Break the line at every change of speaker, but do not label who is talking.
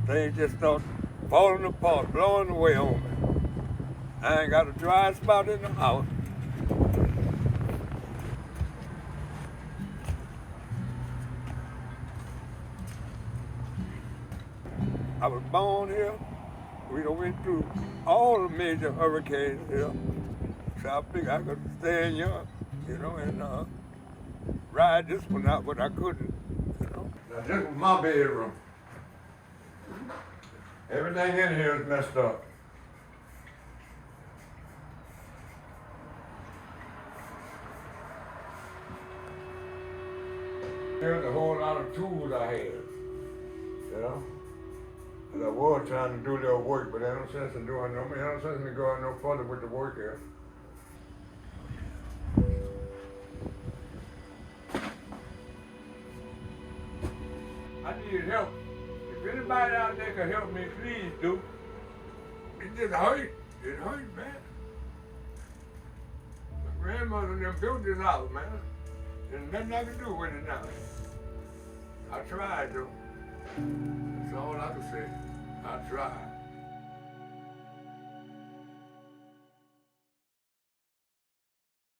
Things just start falling apart, blowing away on me. I ain't got a dry spot in the house. I was born here. We done went through all the major hurricanes here. So I figured I could stay young, and ride this one out, but I couldn't, Now this was my bedroom. Everything in here is messed up. There's a whole lot of tools I had, And I was trying to do a little work, but there's no sense in doing no sense in going no further with the work here. I need help. If anybody out there can help me, please do. It just hurt. It hurt, man. My grandmother and them built this house, man. There's nothing I can do with it now. I tried, though. That's all I can say. I tried.